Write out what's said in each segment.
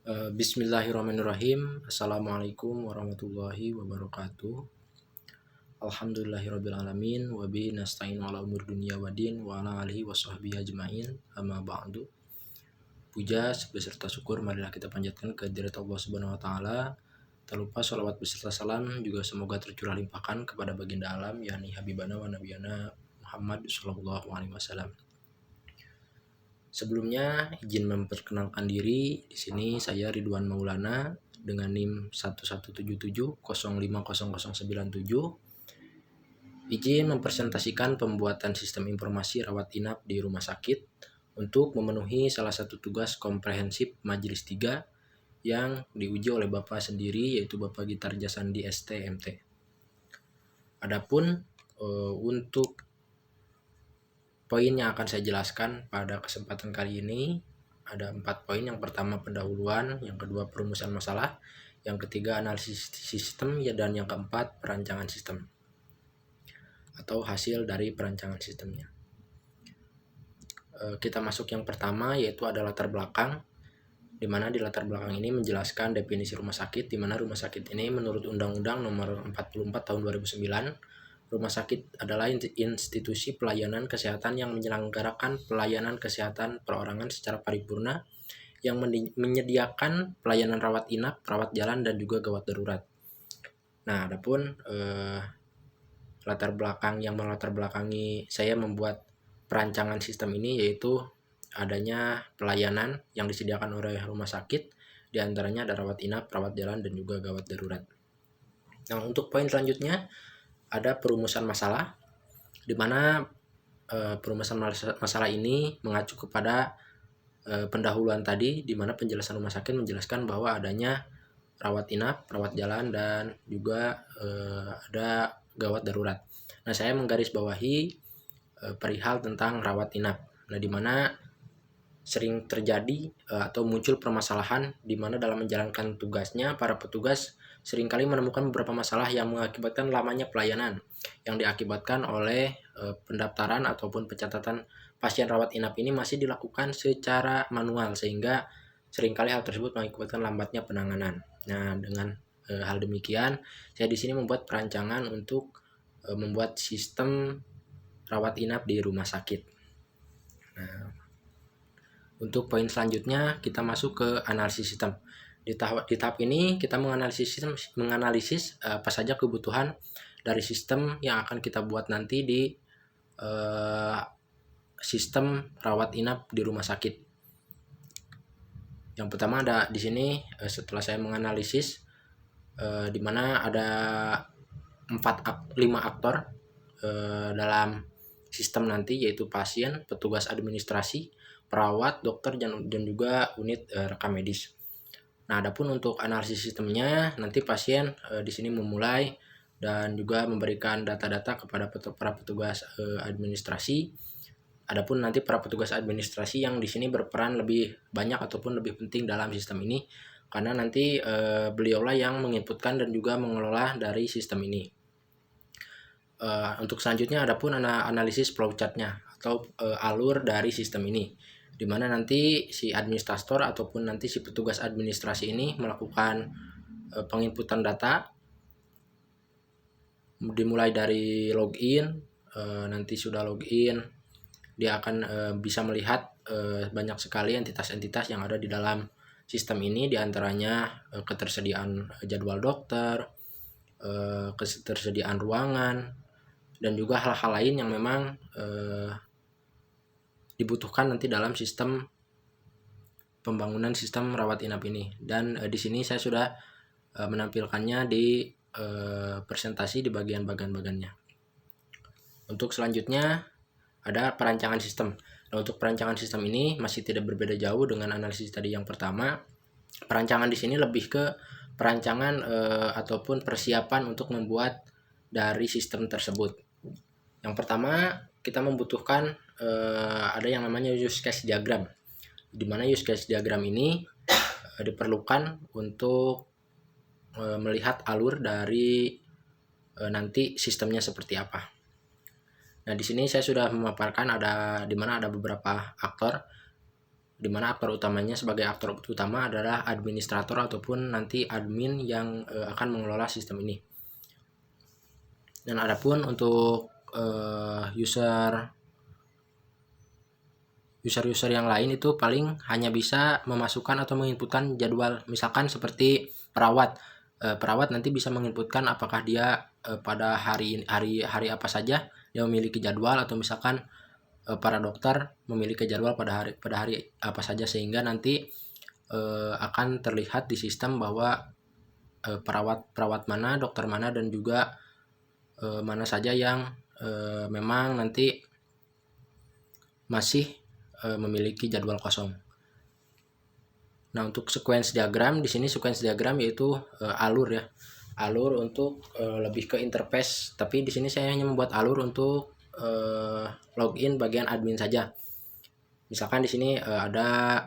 Bismillahirrahmanirrahim. Assalamualaikum warahmatullahi wabarakatuh. Alhamdulillahirrabbilalamin. Wabihi nasta'in ala umur dunia wadin wa ala alihi wa sahbihi ajma'in. Amma ba'du. Puja beserta syukur marilah kita panjatkan ke hadirat Allah Subhanahu wa taala. Tak lupa sholawat beserta salam juga semoga tercurah limpahkan kepada baginda alam yakni habibana wa nabiyana Muhammad sallallahu alaihi wasallam. Sebelumnya izin memperkenalkan diri. Di sini saya Ridwan Maulana dengan NIM 1177050097. Izin mempresentasikan pembuatan sistem informasi rawat inap di rumah sakit untuk memenuhi salah satu tugas komprehensif Majelis 3 yang diuji oleh Bapak sendiri, yaitu Bapak Gitar Jasandi STMT. Adapun untuk poin yang akan saya jelaskan pada kesempatan kali ini ada 4 poin. Yang pertama pendahuluan, yang kedua perumusan masalah, yang ketiga analisis sistem, dan yang keempat perancangan sistem atau hasil dari perancangan sistemnya. Kita masuk yang pertama, yaitu ada latar belakang, di mana di latar belakang ini menjelaskan definisi rumah sakit, di mana rumah sakit ini menurut Undang-Undang Nomor 44 Tahun 2009, rumah sakit adalah institusi pelayanan kesehatan yang menyelenggarakan pelayanan kesehatan perorangan secara paripurna yang menyediakan pelayanan rawat inap, rawat jalan, dan juga gawat darurat. Nah, adapun latar belakang yang melatar belakangi saya membuat perancangan sistem ini yaitu adanya pelayanan yang disediakan oleh rumah sakit, diantaranya ada rawat inap, rawat jalan, dan juga gawat darurat. Nah, untuk poin selanjutnya ada perumusan masalah, di mana perumusan masalah ini mengacu kepada pendahuluan tadi, di mana penjelasan rumah sakit menjelaskan bahwa adanya rawat inap, rawat jalan, dan juga ada gawat darurat. Nah, saya menggarisbawahi perihal tentang rawat inap. Nah, di mana sering terjadi atau muncul permasalahan di mana dalam menjalankan tugasnya para petugas seringkali menemukan beberapa masalah yang mengakibatkan lamanya pelayanan yang diakibatkan oleh pendaftaran ataupun pencatatan pasien rawat inap ini masih dilakukan secara manual, sehingga seringkali hal tersebut mengakibatkan lambatnya penanganan. Nah, dengan hal demikian, saya di sini membuat perancangan untuk membuat sistem rawat inap di rumah sakit. Nah, untuk poin selanjutnya kita masuk ke analisis sistem. Di tahap ini kita menganalisis apa saja kebutuhan dari sistem yang akan kita buat nanti di sistem rawat inap di rumah sakit. Yang pertama ada di sini setelah saya menganalisis di mana ada 5 aktor dalam sistem nanti, yaitu pasien, petugas administrasi, perawat, dokter, dan juga unit rekam medis. Nah, adapun untuk analisis sistemnya, nanti pasien di sini memulai dan juga memberikan data-data kepada para petugas administrasi. Adapun nanti para petugas administrasi yang di sini berperan lebih banyak ataupun lebih penting dalam sistem ini, karena nanti beliaulah yang menginputkan dan juga mengelola dari sistem ini. Untuk selanjutnya adapun analisis flowchartnya atau alur dari sistem ini, di mana nanti si administrator ataupun nanti si petugas administrasi ini melakukan penginputan data, dimulai dari login. Nanti sudah login, dia akan bisa melihat banyak sekali entitas-entitas yang ada di dalam sistem ini, diantaranya ketersediaan jadwal dokter, ketersediaan ruangan, dan juga hal-hal lain yang memang dibutuhkan nanti dalam sistem pembangunan sistem rawat inap ini. Dan di sini saya sudah menampilkannya di presentasi di bagian bagian-bagiannya. Untuk selanjutnya ada perancangan sistem. Nah, untuk perancangan sistem ini masih tidak berbeda jauh dengan analisis tadi yang pertama. Perancangan di sini lebih ke perancangan ataupun persiapan untuk membuat dari sistem tersebut. Yang pertama kita membutuhkan ada yang namanya use case diagram, di mana use case diagram ini diperlukan untuk melihat alur dari nanti sistemnya seperti apa. Nah, di sini saya sudah memaparkan di mana ada beberapa aktor di mana aktor utamanya sebagai aktor utama adalah administrator ataupun nanti admin yang akan mengelola sistem ini. Dan adapun untuk user yang lain itu paling hanya bisa memasukkan atau menginputkan jadwal, misalkan seperti perawat. Perawat nanti bisa menginputkan apakah dia pada hari apa saja dia memiliki jadwal, atau misalkan para dokter memiliki jadwal pada hari apa saja, sehingga nanti akan terlihat di sistem bahwa perawat mana, dokter mana, dan juga mana saja yang memang nanti masih memiliki jadwal kosong. Nah, untuk sequence diagram di sini, sequence diagram yaitu alur ya. Alur untuk lebih ke interface, tapi di sini saya hanya membuat alur untuk login bagian admin saja. Misalkan di sini ada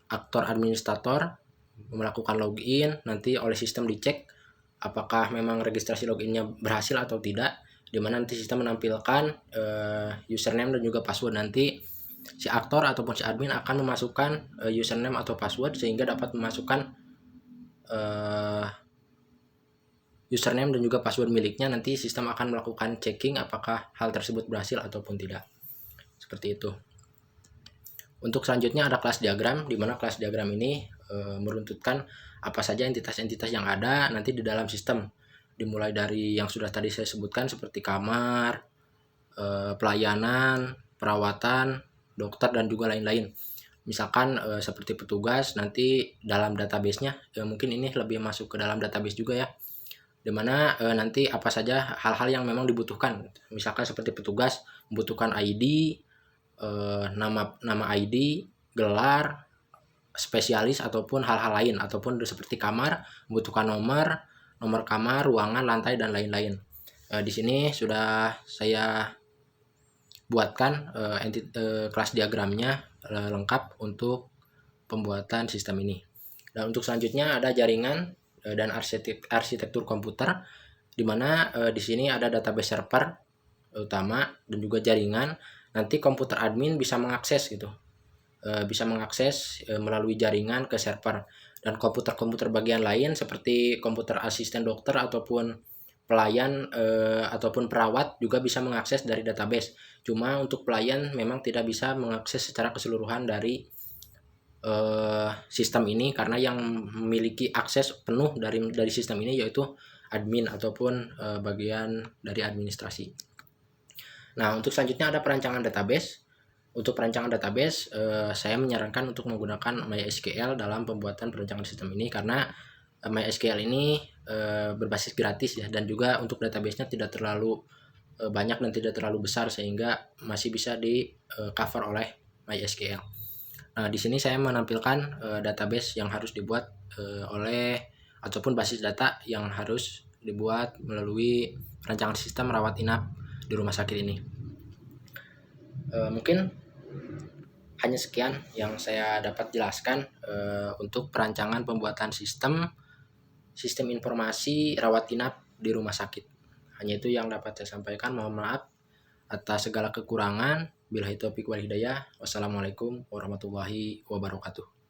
aktor administrator melakukan login, nanti oleh sistem dicek apakah memang registrasi loginnya berhasil atau tidak, di mana nanti sistem menampilkan username dan juga password. Nanti si aktor ataupun si admin akan memasukkan username atau password sehingga dapat memasukkan username dan juga password miliknya. Nanti sistem akan melakukan checking apakah hal tersebut berhasil ataupun tidak. Seperti itu. Untuk selanjutnya ada kelas diagram, di mana kelas diagram ini meruntutkan apa saja entitas-entitas yang ada nanti di dalam sistem. Dimulai dari yang sudah tadi saya sebutkan seperti kamar, pelayanan, perawatan, dokter, dan juga lain-lain. Misalkan seperti petugas, nanti dalam database-nya mungkin ini lebih masuk ke dalam database juga ya, dimana nanti apa saja hal-hal yang memang dibutuhkan. Misalkan seperti petugas membutuhkan ID, nama ID, gelar, spesialis, ataupun hal-hal lain, ataupun seperti kamar membutuhkan nomor kamar, ruangan, lantai, dan lain-lain. Di sini sudah saya buatkan kelas diagramnya lengkap untuk pembuatan sistem ini. Dan untuk selanjutnya ada jaringan dan arsitektur komputer, di mana di sini ada database server utama dan juga jaringan. Nanti komputer admin bisa mengakses gitu, bisa mengakses melalui jaringan ke server, dan komputer bagian lain seperti komputer asisten dokter ataupun pelayan ataupun perawat juga bisa mengakses dari database. Cuma untuk pelayan memang tidak bisa mengakses secara keseluruhan dari sistem ini, karena yang memiliki akses penuh dari sistem ini yaitu admin ataupun bagian dari administrasi. Nah, untuk selanjutnya ada perancangan database. Untuk perancangan database, saya menyarankan untuk menggunakan MySQL dalam pembuatan perancangan sistem ini, karena MySQL ini berbasis gratis ya, dan juga untuk database-nya tidak terlalu banyak dan tidak terlalu besar, sehingga masih bisa di cover oleh MySQL. Nah, di sini saya menampilkan database yang harus dibuat oleh ataupun basis data yang harus dibuat melalui perancangan sistem rawat inap di rumah sakit ini. Mungkin hanya sekian yang saya dapat jelaskan untuk perancangan pembuatan sistem informasi rawat inap di rumah sakit. Hanya itu yang dapat saya sampaikan. Mohon maaf atas segala kekurangan. Billahi taufiq wal hidayah. Wassalamualaikum warahmatullahi wabarakatuh.